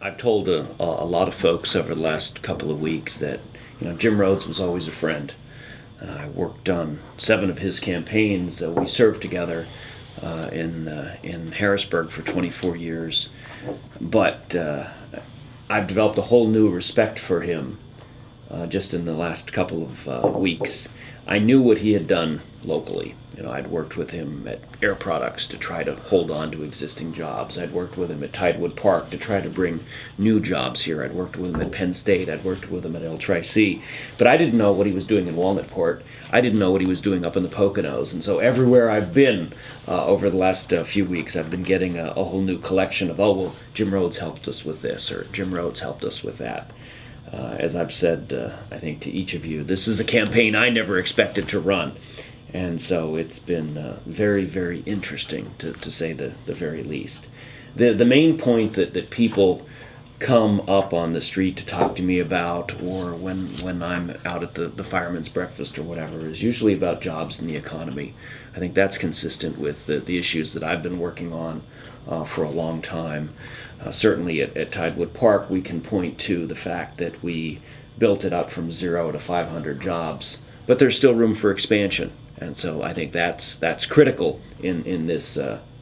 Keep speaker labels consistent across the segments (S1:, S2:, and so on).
S1: I've told a lot of folks over the last couple of weeks that Jim Rhodes was always a friend. I worked on 7 of his campaigns. We served together in Harrisburg for 24 years, but I've developed a whole new respect for him just in the last couple of weeks. I knew what he had done locally. I'd worked with him at Air Products to try to hold on to existing jobs. I'd worked with him at Tidewood Park to try to bring new jobs here. I'd worked with him at Penn State. I'd worked with him at El Tri-C. But I didn't know what he was doing in Walnutport. I didn't know what he was doing up in the Poconos. And so everywhere I've been over the last few weeks, I've been getting a whole new collection of, oh, well, Jim Rhodes helped us with this, or Jim Rhodes helped us with that. As I've said, I think, to each of you, this is a campaign I never expected to run. And so it's been very, very interesting, to say the very least. The main point that people come up on the street to talk to me about, or when I'm out at the fireman's breakfast or whatever, is usually about jobs and the economy. I think that's consistent with the issues that I've been working on for a long time. Certainly at Tidewood Park, we can point to the fact that we built it up from 0 to 500 jobs, but there's still room for expansion. And so I think that's critical in this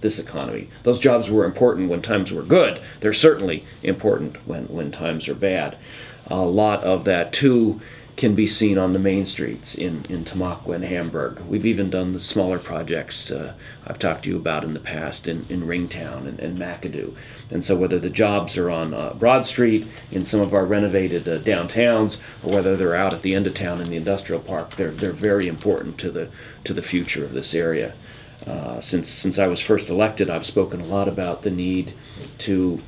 S1: economy. Those jobs were important when times were good. They're certainly important when times are bad. A lot of that, too, can be seen on the main streets in Tamaqua and Hamburg. We've even done the smaller projects I've talked to you about in the past in Ringtown and McAdoo. And so whether the jobs are on Broad Street in some of our renovated downtowns, or whether they're out at the end of town in the industrial park, they're very important to the future of this area. Since I was first elected, I've spoken a lot about the need to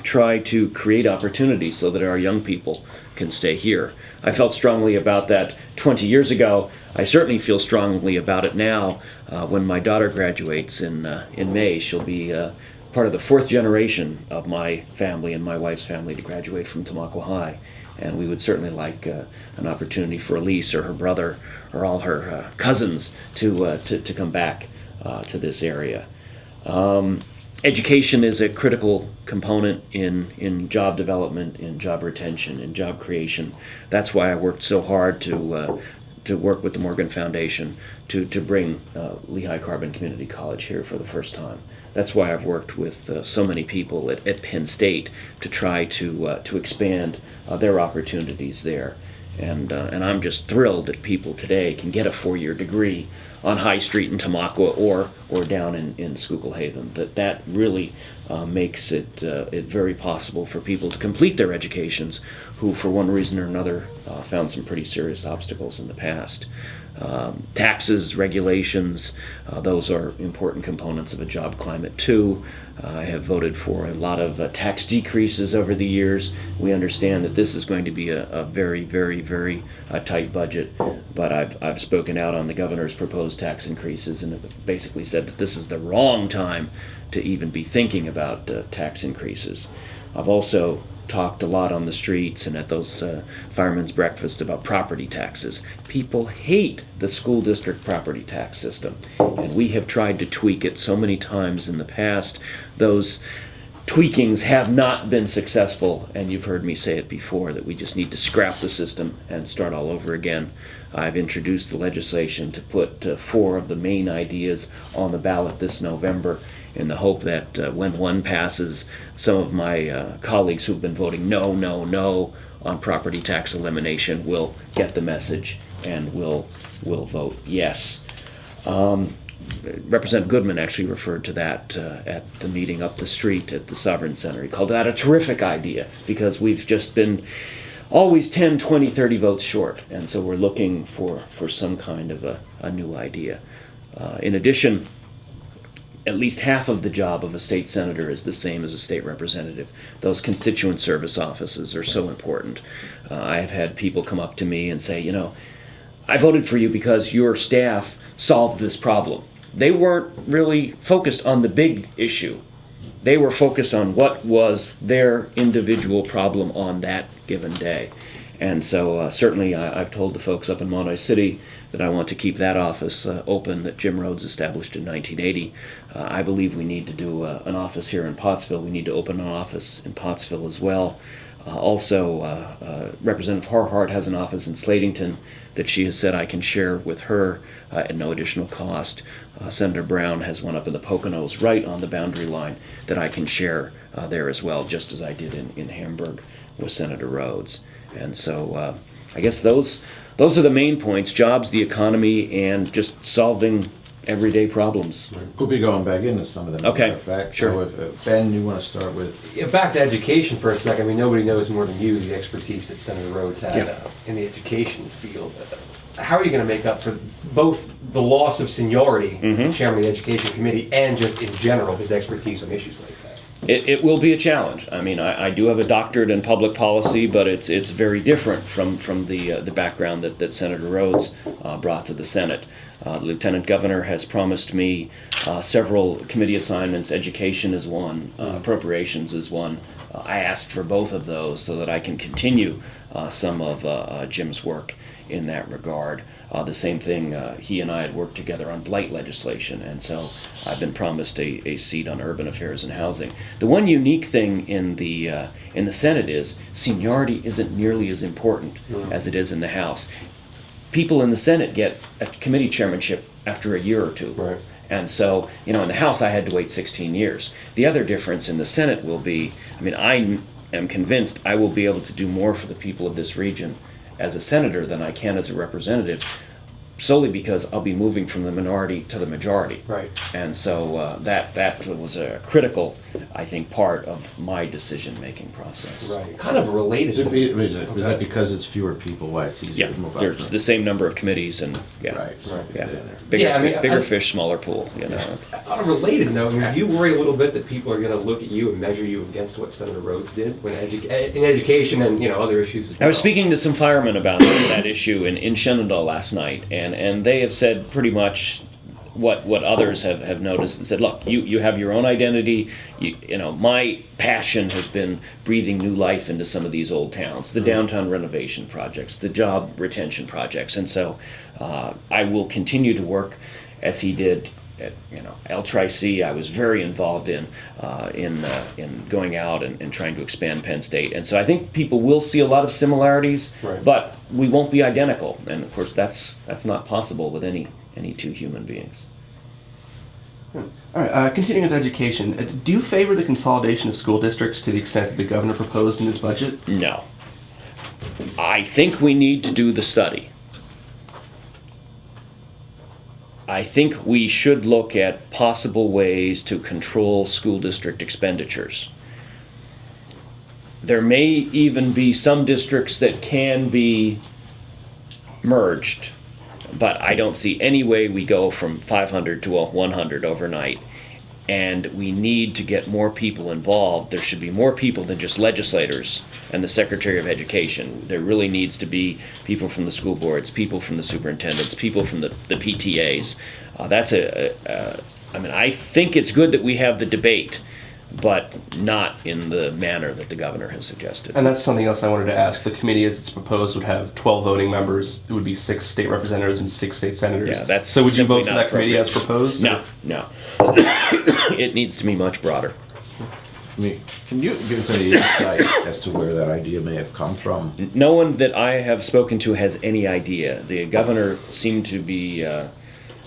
S1: try to create opportunities so that our young people can stay here. I felt strongly about that 20 years ago. I certainly feel strongly about it now. When my daughter graduates in May, she'll be part of the 4th generation of my family and my wife's family to graduate from Tamaqua High. And we would certainly like an opportunity for Elise or her brother or all her cousins to come back to this area. Education is a critical component in job development, in job retention, in job creation. That's why I worked so hard to work with the Morgan Foundation to bring Lehigh Carbon Community College here for the first time. That's why I've worked with so many people at Penn State to try to expand their opportunities there. And I'm just thrilled that people today can get a 4-year degree on High Street in Tamaqua or down in Schuylkill Haven. That really makes it very possible for people to complete their educations who, for one reason or another, found some pretty serious obstacles in the past. Taxes, regulations, those are important components of a job climate too. I have voted for a lot of tax decreases over the years. We understand that this is going to be a very, very, very tight budget, but I've spoken out on the governor's proposed tax increases and have basically said that this is the wrong time to even be thinking about tax increases. I've also talked a lot on the streets and at those firemen's breakfasts about property taxes. People hate the school district property tax system, and we have tried to tweak it so many times in the past. Those tweakings have not been successful, and you've heard me say it before, that we just need to scrap the system and start all over again. I've introduced the legislation to put 4 of the main ideas on the ballot this November in the hope that when one passes, some of my colleagues who've been voting no, no, no on property tax elimination will get the message and will vote yes. Representative Goodman actually referred to that at the meeting up the street at the Sovereign Center. He called that a terrific idea because we've just been always 10, 20, 30 votes short, and so we're looking for some kind of a new idea. In addition, at least half of the job of a state senator is the same as a state representative. Those constituent service offices are so important. I have had people come up to me and say, I voted for you because your staff solved this problem. They weren't really focused on the big issue. They were focused on what was their individual problem on that given day. And so certainly I've told the folks up in Monterey City that I want to keep that office open that Jim Rhodes established in 1980. I believe we need to do an office here in Pottsville. We need to open an office in Pottsville as well. Representative Harhart has an office in Slatington that she has said I can share with her at no additional cost. Senator Brown has one up in the Poconos, right on the boundary line, that I can share there as well, just as I did in Hamburg with Senator Rhodes. And so I guess those are the main points: jobs, the economy, and just solving everyday problems.
S2: We'll be going back into some of them.
S1: Okay,
S2: in fact.
S1: sure.
S2: So if Ben, you want to start with?
S3: Yeah, back to education for a second. I mean, nobody knows more than you the expertise that Senator Rhodes had in the education field. How are you going to make up for both the loss of seniority, chairman of the Education Committee, and just in general his expertise on issues like that?
S1: It will be a challenge. I mean, I do have a doctorate in public policy, but it's very different from the background that Senator Rhodes brought to the Senate. The Lieutenant Governor has promised me several committee assignments. Education is one, appropriations is one. I asked for both of those so that I can continue some of Jim's work in that regard. The same thing, he and I had worked together on blight legislation, and so I've been promised a seat on urban affairs and housing. The one unique thing in the Senate is seniority isn't nearly as important as it is in the House. People in the Senate get a committee chairmanship after a year or two.
S3: Right.
S1: And so, in the House I had to wait 16 years. The other difference in the Senate will be, I am convinced I will be able to do more for the people of this region as a senator than I can as a representative, solely because I'll be moving from the minority to the majority.
S3: Right.
S1: And so that was a critical, I think, part of my decision-making process.
S3: Right. Kind of related.
S2: Is that because it's fewer people, why it's easier
S1: Yeah,
S2: to move up?
S1: there's the same number of committees, and
S2: Right.
S1: yeah,
S2: Yeah.
S1: bigger fish, smaller pool.
S3: On a related note, do you worry a little bit that people are going to look at you and measure you against what Senator Rhodes did when in education and other issues as well?
S1: I was speaking to some firemen about that issue in Shenandoah last night, and they have said pretty much what others have noticed and said, look, you have your own identity. My passion has been breathing new life into some of these old towns, the downtown renovation projects, the job retention projects, and so I will continue to work as he did at L-Tri-C. I was very involved in going out and trying to expand Penn State, and so I think people will see a lot of similarities,
S3: right.
S1: But we won't be identical, and of course that's not possible with any two human beings.
S4: All right, continuing with education, do you favor the consolidation of school districts to the extent that the governor proposed in his budget?
S1: No. I think we need to do the study. I think we should look at possible ways to control school district expenditures. There may even be some districts that can be merged, but I don't see any way we go from 500 to 100 overnight. And we need to get more people involved. There should be more people than just legislators and the Secretary of Education. There really needs to be people from the school boards, people from the superintendents, people from the PTAs. I think it's good that we have the debate, but not in the manner that the governor has suggested.
S4: And that's something else I wanted to ask. The committee, as it's proposed, would have 12 voting members. It would be 6 state representatives and 6 state senators.
S1: Yeah, that's
S4: so would you vote for
S1: not
S4: that committee as proposed?
S1: No. It needs to be much broader.
S2: Can you give us any insight as to where that idea may have come from?
S1: No one that I have spoken to has any idea. The governor seemed to be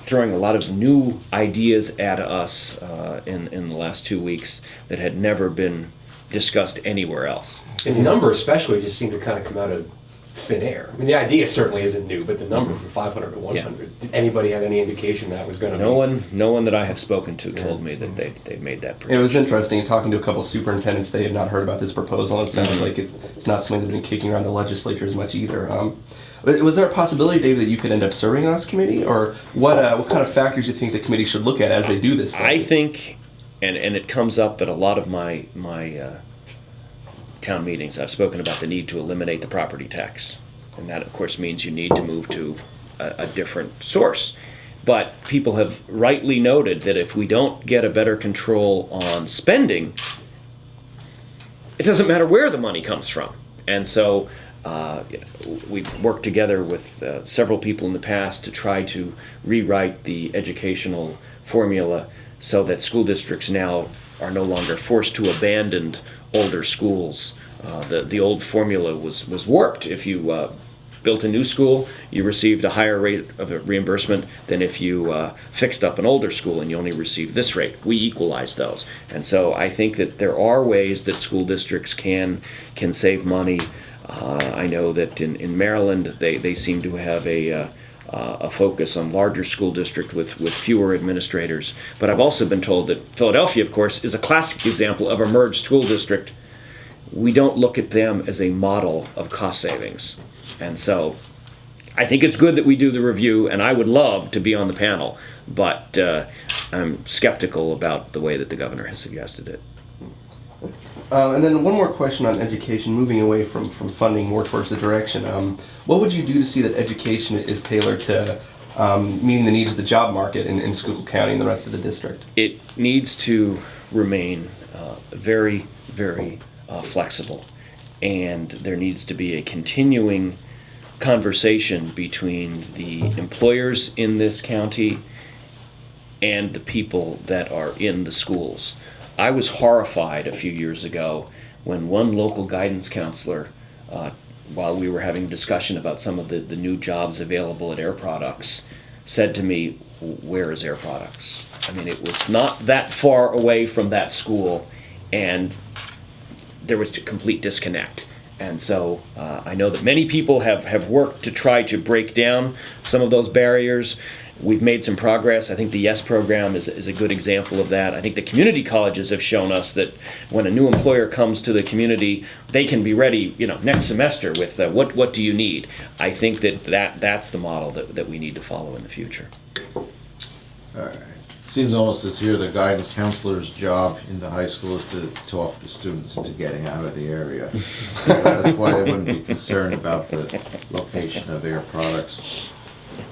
S1: throwing a lot of new ideas at us in the last 2 weeks that had never been discussed anywhere else.
S3: And the number especially just seemed to kind of come out of thin air. I mean, the idea certainly isn't new, but the number from 500 to 100, Did anybody have any indication that was going to be?
S1: No one that I have spoken to told me that they made that prediction.
S4: It was interesting talking to a couple of superintendents. They had not heard about this proposal, and it sounds like it's not something that's been kicking around the legislature as much either. Was there a possibility, Dave, that you could end up serving on this committee, or what kind of factors do you think the committee should look at as they do this?
S1: I think, and it comes up at a lot of my town meetings, I've spoken about the need to eliminate the property tax, and that of course means you need to move to a different source. But people have rightly noted that if we don't get a better control on spending, it doesn't matter where the money comes from. And so We've worked together with several people in the past to try to rewrite the educational formula so that school districts now are no longer forced to abandon older schools. The old formula was warped. If you built a new school, you received a higher rate of reimbursement than if you fixed up an older school and you only received this rate. We equalize those. And so I think that there are ways that school districts can save money. I know that in Maryland, they seem to have a focus on larger school district with fewer administrators. But I've also been told that Philadelphia, of course, is a classic example of a merged school district. We don't look at them as a model of cost savings. And so I think it's good that we do the review, and I would love to be on the panel, but I'm skeptical about the way that the governor has suggested it.
S4: And then one more question on education, moving away from funding more towards the direction. What would you do to see that education is tailored to meeting the needs of the job market in Schuylkill County and the rest of the district?
S1: It needs to remain very, very flexible, and there needs to be a continuing conversation between the employers in this county and the people that are in the schools. I was horrified a few years ago when one local guidance counselor, while we were having a discussion about some of the new jobs available at Air Products, said to me, "Where is Air Products?" I mean, it was not that far away from that school, and there was a complete disconnect. And so I know that many people have worked to try to break down some of those barriers. We've made some progress. I think the YES program is a good example of that. I think the community colleges have shown us that when a new employer comes to the community, they can be ready, next semester with what do you need? I think that's the model that we need to follow in the future.
S2: All right. Seems almost as here the guidance counselor's job in the high school is to talk the students into getting out of the area. That's why they wouldn't be concerned about the location of Air Products.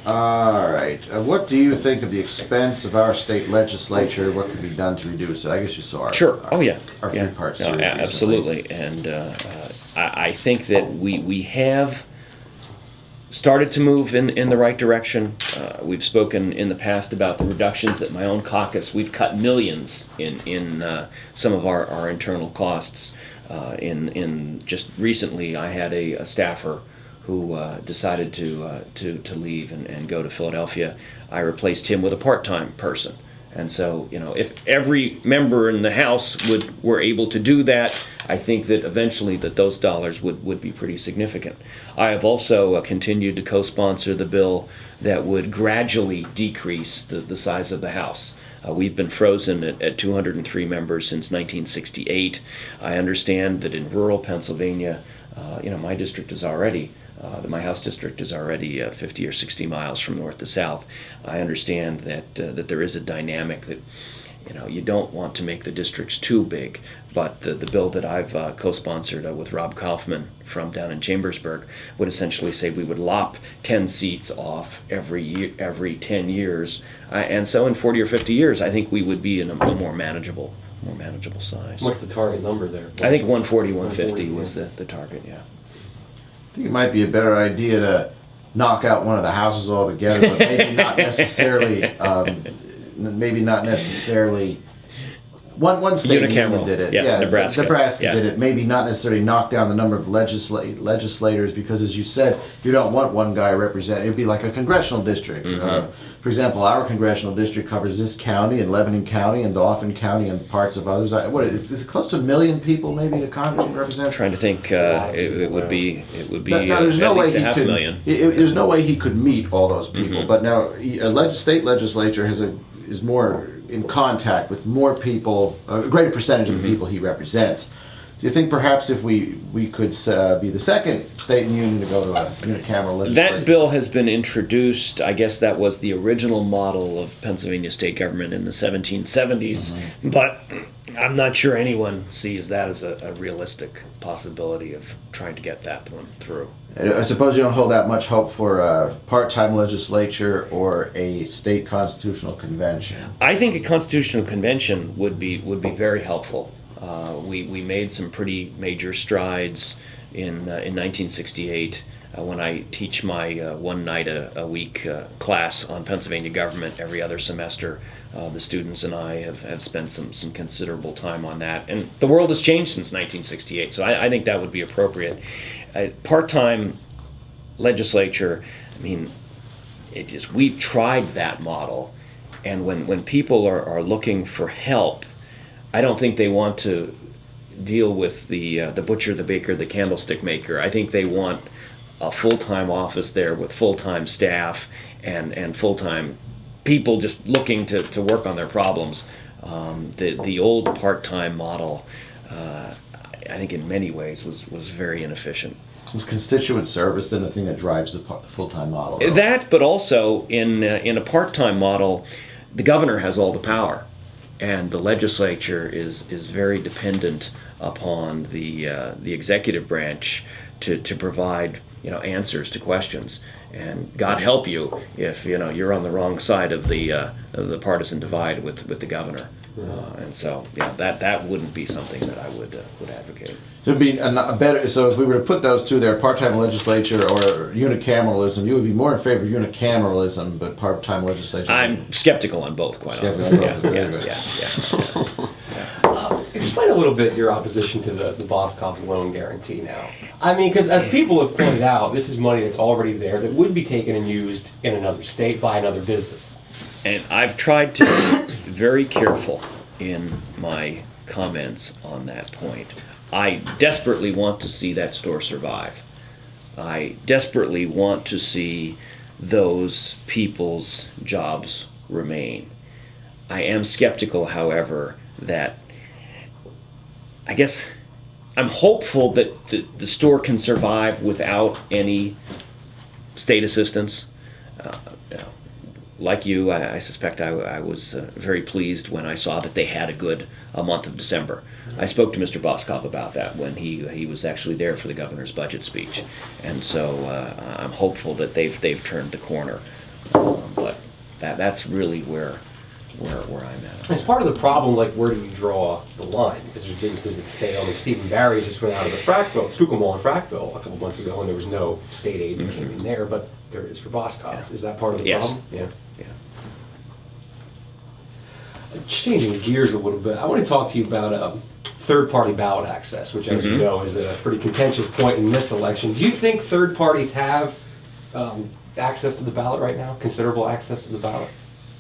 S2: All right. What do you think of the expense of our state legislature? What could be done to reduce it? I guess you saw
S1: Sure. Oh, yeah.
S2: Our three-part series.
S1: No, absolutely. And I think that we have started to move in the right direction. We've spoken in the past about the reductions that my own caucus, we've cut millions in some of our internal costs. In just recently, I had a staffer who decided to leave and go to Philadelphia. I replaced him with a part-time person. And so, if every member in the House were able to do that, I think that eventually those dollars would be pretty significant. I have also continued to co-sponsor the bill that would gradually decrease the size of the House. We've been frozen at 203 members since 1968. I understand that in rural Pennsylvania, my district is already my House district is already 50 or 60 miles from north to south. I understand that there is a dynamic that you don't want to make the districts too big, but the bill that I've co-sponsored with Rob Kaufman from down in Chambersburg would essentially say we would lop 10 seats off every 10 years, and so in 40 or 50 years, I think we would be in a more manageable size.
S3: What's the target number there?
S1: I think 140, 150 was the target. Yeah.
S2: I think it might be a better idea to knock out one of the houses altogether, but maybe not necessarily. One state in England did it.
S1: Yeah, Nebraska.
S2: Nebraska did it. Maybe not necessarily knock down the number of legislators, because, as you said, you don't want one guy representing. It'd be like a congressional district.
S1: Mm-hmm.
S2: For example, our congressional district covers this county and Lebanon County and Dauphin County and parts of others. What is it, close to 1 million people? Maybe a congressman represents.
S1: I'm trying to think. It would be
S2: there's no
S1: at
S2: way
S1: least a half
S2: could,
S1: a million.
S2: There's no way he could meet all those people.
S1: Mm-hmm.
S2: But now a state legislature is more in contact with more people, a greater percentage of the people he represents. Do you think perhaps if we could be the second state in the union to go to a unicameral legislature?
S1: That bill has been introduced. I guess that was the original model of Pennsylvania state government in the 1770s. Mm-hmm. But I'm not sure anyone sees that as a realistic possibility of trying to get that one through.
S2: I suppose you don't hold that much hope for a part-time legislature or a state constitutional convention.
S1: I think a constitutional convention would be very helpful. We made some pretty major strides in 1968 when I teach my one night a week class on Pennsylvania government every other semester. The students and I have spent some considerable time on that. And the world has changed since 1968, so I think that would be appropriate. Part-time legislature, I mean, we've tried that model, and when people are looking for help, I don't think they want to deal with the butcher, the baker, the candlestick maker. I think they want a full-time office there with full-time staff and full-time people just looking to work on their problems. The old part-time model, I think in many ways was very inefficient.
S2: Was constituent service then the thing that drives the full-time model?
S1: That, but also in a part-time model, the governor has all the power, and the legislature is very dependent upon the executive branch to provide answers to questions. And God help you if you're on the wrong side of the partisan divide with the governor. And so that wouldn't be something that I would advocate.
S2: So it'd be a better. So if we were to put those two there, part-time legislature or unicameralism, you would be more in favor of unicameralism, but part-time legislature.
S1: I'm skeptical on both, quite honestly.
S3: Explain a little bit your opposition to the Boscov loan guarantee now. I mean, because as people have pointed out, this is money that's already there that would be taken and used in another state by another business.
S1: And I've tried to be very careful in my comments on that point. I desperately want to see that store survive. I desperately want to see those people's jobs remain. I am skeptical, however, that I guess I'm hopeful that the store can survive without any state assistance. Like you, I suspect I was very pleased when I saw that they had a month of December. I spoke to Mr. Boscov about that when he was actually there for the governor's budget speech, and so I'm hopeful that they've turned the corner. But that's really where I'm at.
S3: It's part of the problem, like, where do you draw the line? Because there's businesses that fail. I mean, Stephen Barry's just went out of the Frackville, Schuylkill Mall in Frackville a couple months ago, and there was no state aid that came in there, but there is for Boscov's. Is that part of the problem?
S1: Yeah.
S3: Changing gears a little bit, I want to talk to you about third-party ballot access, which, as you know, is a pretty contentious point in this election. Do you think third parties have access to the ballot right now? Considerable access to the ballot?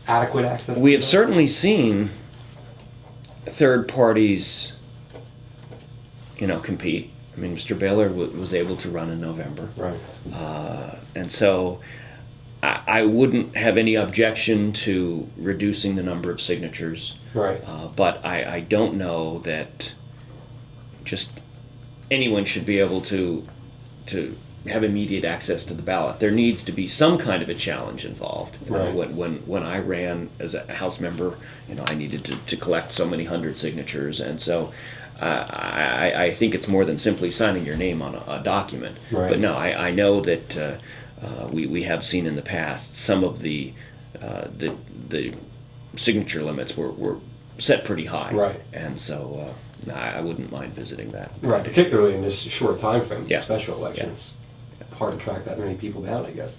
S3: Adequate access?
S1: We have certainly seen third parties, compete. I mean, Mr. Baylor was able to run in November.
S3: Right.
S1: And so I wouldn't have any objection to reducing the number of signatures.
S3: Right.
S1: But I don't know that just anyone should be able to have immediate access to the ballot. There needs to be some kind of a challenge involved.
S3: Right.
S1: When I ran as a House member, I needed to collect so many hundred signatures, and so I think it's more than simply signing your name on a document.
S3: Right.
S1: But no, I know that we have seen in the past some of the signature limits were set pretty high.
S3: Right.
S1: And so I wouldn't mind visiting that.
S3: Right, particularly in this short time frame,
S1: Yeah.
S3: special elections. Hard to track that many people down, I guess.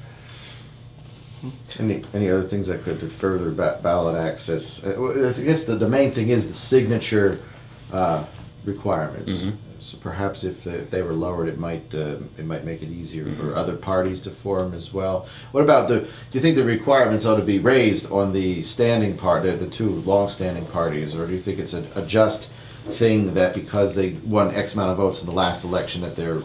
S2: Any other things that could further ballot access? I guess the main thing is the signature requirements.
S1: Mm-hmm.
S2: So perhaps if they were lowered, it might make it easier for other parties to form as well. What about do you think the requirements ought to be raised on the standing part, the two long-standing parties, or do you think it's a just thing that because they won X amount of votes in the last election that they're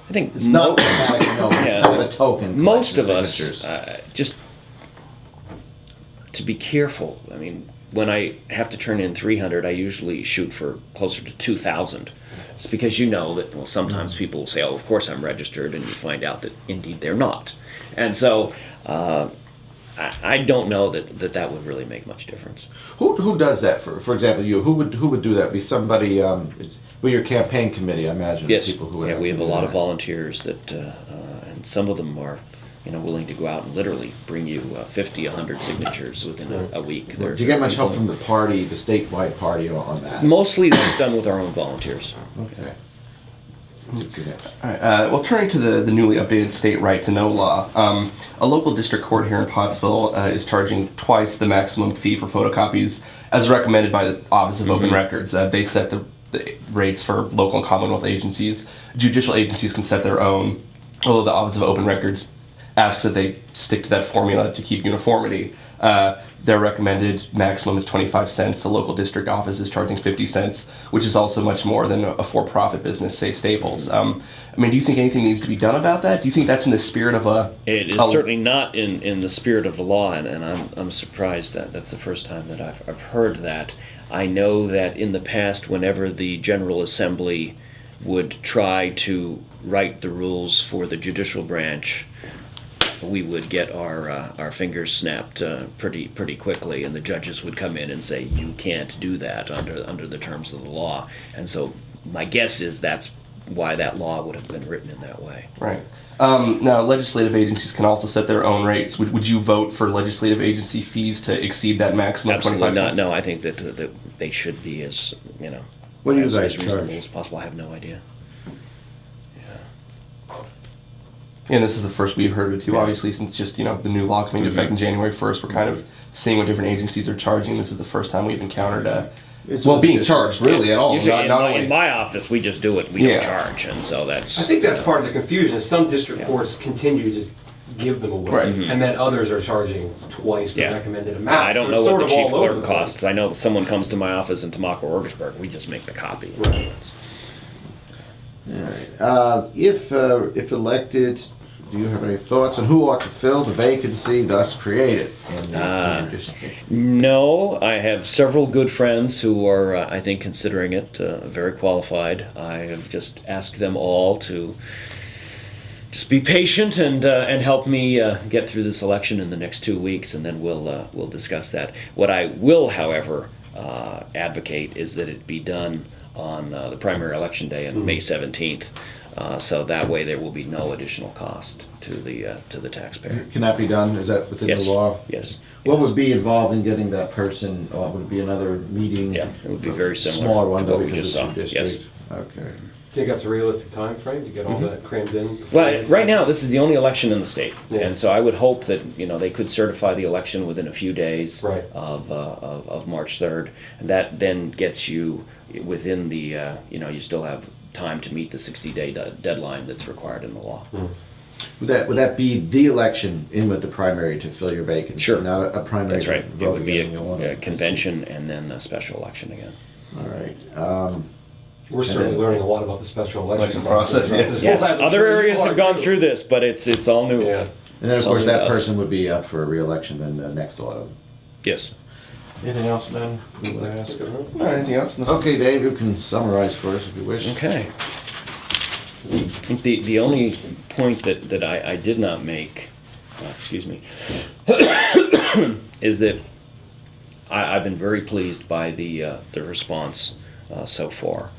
S1: I think
S2: it's not automatic, no, it's
S1: Yeah.
S2: kind of a token.
S1: most of
S2: signatures.
S1: us just to be careful. I mean, when I have to turn in 300, I usually shoot for closer to 2,000. It's because that sometimes people will say, "Oh, of course I'm registered," and you find out that indeed they're not. And so I don't know that would really make much difference.
S2: Who does that? For example, you who would do that? Be somebody? Your campaign committee, I imagine.
S1: Yes,
S2: People who would
S1: we have a
S2: to do
S1: lot of
S2: that.
S1: volunteers that, and some of them are, willing to go out and literally bring you 50, 100 signatures within a week.
S2: Do you get much help from the party, the statewide party, on that?
S1: Mostly that's done with our own volunteers.
S2: Okay.
S4: All right, well, turning to the newly updated state right to know law, a local district court here in Pottsville is charging twice the maximum fee for photocopies as recommended by the Office of Open Records. They set the rates for local and commonwealth agencies. Judicial agencies can set their own, although the Office of Open Records asks that they stick to that formula to keep uniformity. Their recommended maximum is 25 cents. The local district office is charging 50 cents, which is also much more than a for-profit business, say Staples. I mean, do you think anything needs to be done about that? Do you think that's in the spirit of a...
S1: It is certainly not in the spirit of the law, and I'm surprised that that's the first time that I've heard that. I know that in the past, whenever the General Assembly would try to write the rules for the judicial branch, we would get our fingers snapped pretty quickly, and the judges would come in and say, you can't do that under the terms of the law. And so my guess is that's why that law would have been written in that way.
S4: Right. Now, legislative agencies can also set their own rates. Would you vote for legislative agency fees to exceed that maximum?
S1: Absolutely
S4: 25
S1: not.
S4: cents?
S1: No, I think that they should be as
S2: What do you
S1: as
S2: guys
S1: reasonable
S2: charge?
S1: as possible. I have no idea.
S4: And this is the first we've heard of it too, obviously, since just, the new law coming into effect on January 1st. We're kind of seeing what different agencies are charging. This is the first time we've encountered being charged, really, at all.
S1: Usually
S4: Not only-
S1: in my office, we just do it. We don't charge, and so that's...
S3: I think that's part of the confusion, is some district courts continue to just give them away,
S4: Right.
S3: and then others are charging twice the
S1: Yeah.
S3: recommended amount.
S1: I don't
S3: So
S1: know
S3: it's
S1: what
S3: sort
S1: the
S3: of
S1: chief
S3: all over
S1: clerk
S3: the place.
S1: costs. I know if someone comes to my office in Tamaka-Orgersburg, we just make the copy.
S3: Right.
S2: All right. If elected, do you have any thoughts on who ought to fill the vacancy thus created in your district?
S1: No, I have several good friends who are, I think, considering it very qualified. I have just asked them all to just be patient and help me get through this election in the next 2 weeks, and then we'll discuss that. What I will, however, advocate is that it be done on the primary election day on May 17th. So that way there will be no additional cost to the taxpayer.
S2: Can that be done? Is that within
S1: Yes.
S2: the law?
S1: Yes.
S2: What would be involved in getting that person? Would it be another meeting?
S1: Yeah, it would be very similar
S2: Smaller one
S1: to
S2: though,
S1: what we
S2: because
S1: just
S2: it's
S1: saw.
S2: your
S1: Yes.
S2: district. Okay.
S3: Do you think that's a realistic time frame to get all that crammed in?
S1: Well, right now, this is the only election in the state,
S3: Yeah.
S1: and so I would hope that they could certify the election within a few days
S3: Right.
S1: of March 3rd, and that then gets you within the you still have time to meet the 60-day deadline that's required in the law.
S2: Would that be the election in with the primary to fill your vacancy?
S1: Sure.
S2: Not a primary.
S1: That's
S2: to
S1: right. It
S2: vote
S1: would be
S2: again, you want
S1: a
S2: it.
S1: convention and then a special election again.
S2: All right.
S3: We're certainly
S2: then-
S3: learning a lot about the special election
S4: process, yes.
S1: Yes,
S3: I'm
S1: other
S3: sure you
S1: areas
S3: are,
S1: have gone
S3: too.
S1: through this, but it's all new.
S3: Yeah.
S2: And then of course
S1: Something
S2: that
S1: else.
S2: person would be up for a re-election then the next autumn.
S1: Yes.
S2: Anything else, Ben? You want to ask?
S4: All right, anything else? No.
S2: Okay, Dave, you can summarize for us if you wish.
S1: Okay. I think the only point that I did not make, excuse me, is that I've been very pleased by the response so far.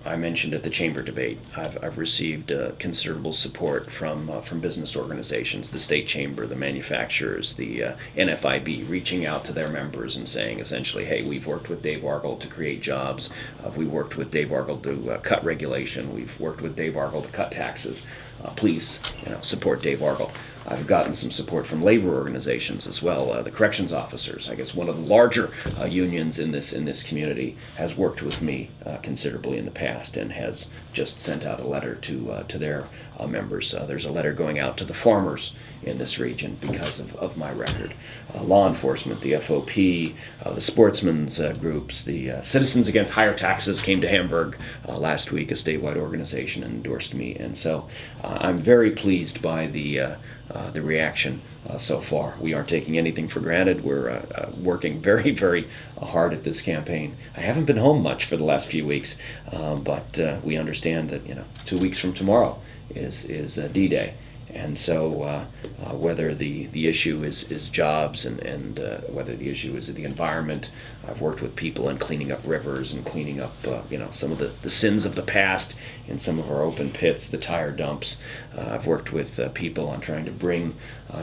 S1: I mentioned at the chamber debate, I've received considerable support from business organizations, the state chamber, the manufacturers, the NFIB, reaching out to their members and saying essentially, hey, we've worked with Dave Argall to create jobs. We worked with Dave Argall to cut regulation. We've worked with Dave Argall to cut taxes. Please, support Dave Argall. I've gotten some support from labor organizations as well. The corrections officers, I guess one of the larger unions in this community, has worked with me considerably in the past and has just sent out a letter to their members. There's a letter going out to the farmers in this region because of my record. Law enforcement, the FOP, the sportsmen's groups, the Citizens Against Higher Taxes came to Hamburg last week, a statewide organization, and endorsed me. And so I'm very pleased by the reaction so far. We aren't taking anything for granted. We're working very, very hard at this campaign. I haven't been home much for the last few weeks, but we understand that 2 weeks from tomorrow is D-Day. And so whether the issue is jobs and whether the issue is the environment, I've worked with people in cleaning up rivers and cleaning up some of the sins of the past in some of our open pits, the tire dumps. I've worked with people on trying to bring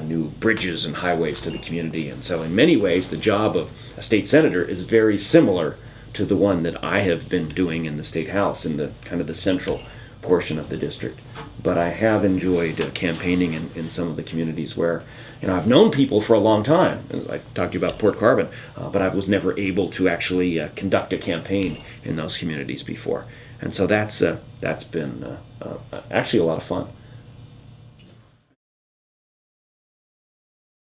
S1: new bridges and highways to the community. And so in many ways, the job of a state senator is very similar to the one that I have been doing in the State House, in the kind of the central portion of the district. But I have enjoyed campaigning in some of the communities where, I've known people for a long time. I talked to you about Port Carbon, but I was never able to actually conduct a campaign in those communities before. And so that's been actually a lot of fun.